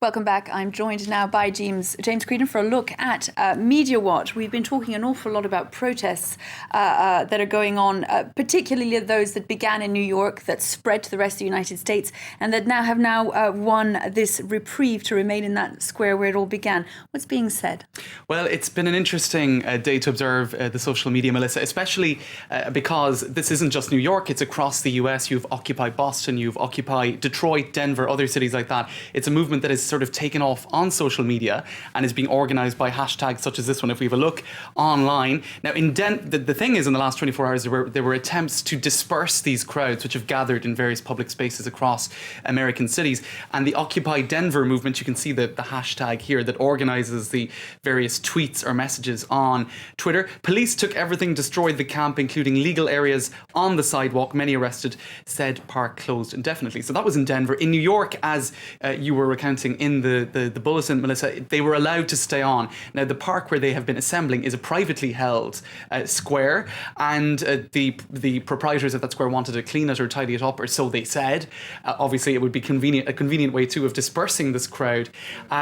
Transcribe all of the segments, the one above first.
Welcome back. I'm joined now by James Creedon for a look at Media Watch. We've been talking an awful lot about protests that are going on, particularly those that began in New York, that spread to the rest of the United States, and that have won this reprieve to remain in that square where it all began. What's being said? Well, it's been an interesting day to observe the social media, Melissa, especially because this isn't just New York, it's across the US. You've Occupy Boston, you've Occupy Detroit, Denver, other cities like that. It's a movement that is sort of taken off on social media and is being organised by hashtags such as this one. If we have a look online now, the thing is, in the last 24 hours there were attempts to disperse these crowds which have gathered in various public spaces across American cities, and the Occupy Denver movement, you can see the hashtag here that organises the various tweets or messages on Twitter. Police took everything, destroyed the camp, including legal areas on the sidewalk. Many arrested, said park closed indefinitely. So that was in Denver. In New York, as you were recounting in the bulletin, Melissa, they were allowed to stay on. Now, the park where they have been assembling is a privately held square, and the proprietors of that square wanted to clean it or tidy it up, or so they said. Obviously, it would be a convenient way too of dispersing this crowd.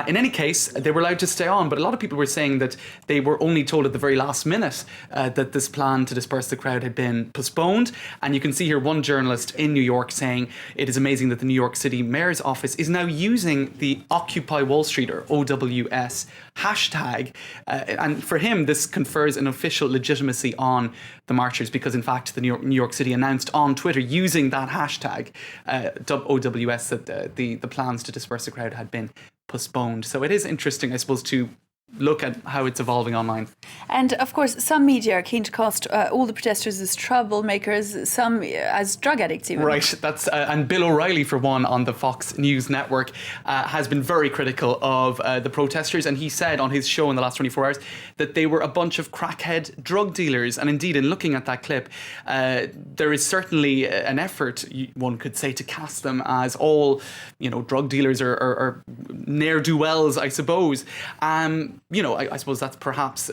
In any case, they were allowed to stay on, but a lot of people were saying that they were only told at the very last minute that this plan to disperse the crowd had been postponed. And you can see here one journalist in New York saying it is amazing that the New York City Mayor's office is now using the Occupy Wall Street, or OWS, hashtag. And for him, this confers an official legitimacy on the marchers, because in fact the New York City announced on Twitter using that hashtag, OWS, that the plans to disperse the crowd had been postponed. So it is interesting, I suppose, to look at how it's evolving online. And of course, some media are keen to cast all the protesters as troublemakers, some as drug addicts even. Right, that's and Bill O'Reilly, for one, on the Fox News network, has been very critical of the protesters, and he said on his show in the last 24 hours that they were a bunch of crackhead drug dealers. And indeed, in looking at that clip, there is certainly an effort, one could say, to cast them as all, drug dealers or ne'er-do-wells, I suppose. I suppose that's perhaps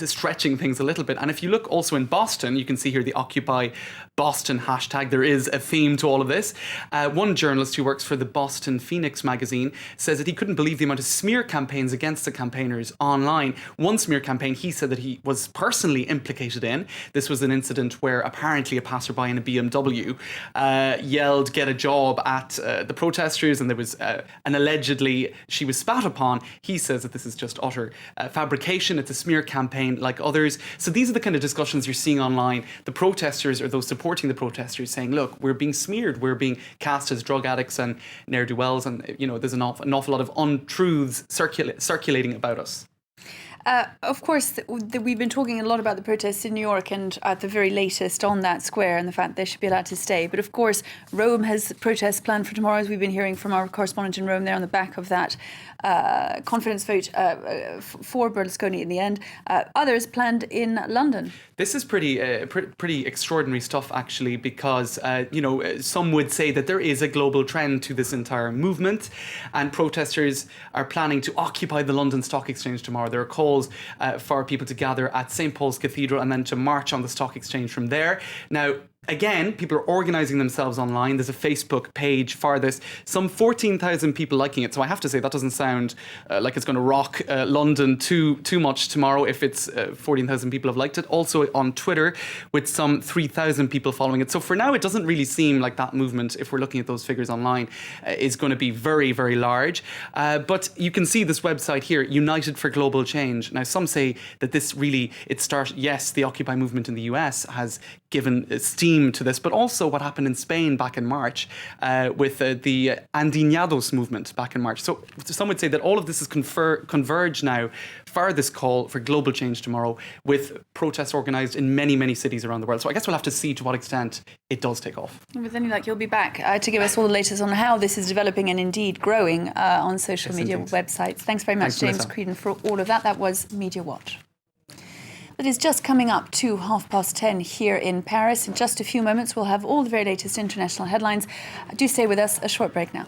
stretching things a little bit. And if you look also in Boston, you can see here the Occupy Boston hashtag. There is a theme to all of this. One journalist who works for the Boston Phoenix magazine says that he couldn't believe the amount of smear campaigns against the campaigners online. One smear campaign he said that he was personally implicated in. This was an incident where apparently a passerby in a BMW yelled, "Get a job," at the protesters, and there was and allegedly she was spat upon. He says that this is just utter fabrication. It's a smear campaign like others. So these are the kind of discussions you're seeing online. The protesters, or those supporting the protesters, saying, look, we're being smeared, we're being cast as drug addicts and ne'er-do-wells, and there's an awful lot of untruths circulating about us. Of course, we've been talking a lot about the protests in New York, and at the very latest on that square, and the fact they should be allowed to stay. But of course, Rome has protests planned for tomorrow, as we've been hearing from our correspondent in Rome there on the back of that confidence vote for Berlusconi in the end. Others planned in London. This is pretty extraordinary stuff, actually, because, some would say that there is a global trend to this entire movement, and protesters are planning to occupy the London Stock Exchange tomorrow. There are calls for people to gather at St. Paul's Cathedral and then to march on the Stock Exchange from there. Now, again, people are organising themselves online. There's a Facebook page for this. Some 14,000 people liking it. So I have to say that doesn't sound like it's going to rock London too much tomorrow if it's 14,000 people have liked it. Also on Twitter with some 3,000 people following it. So for now, it doesn't really seem like that movement, if we're looking at those figures online, is going to be very, very large. But you can see this website here, United for Global Change. Now, some say that this really, yes, the Occupy movement in the US has given steam to this, but also what happened in Spain back in March with the Indignados movement back in March. So some would say that all of this is converged now for this call for global change tomorrow, with protests organised in many, many cities around the world. So I guess we'll have to see to what extent it does take off. With any luck, you'll be back to give us all the latest on how this is developing and indeed growing on social media websites. Thanks very much, James Creedon, for all of that. That was Media Watch. It is just coming up to 10:30 here in Paris. In just a few moments, we'll have all the very latest international headlines. Do stay with us. A short break now.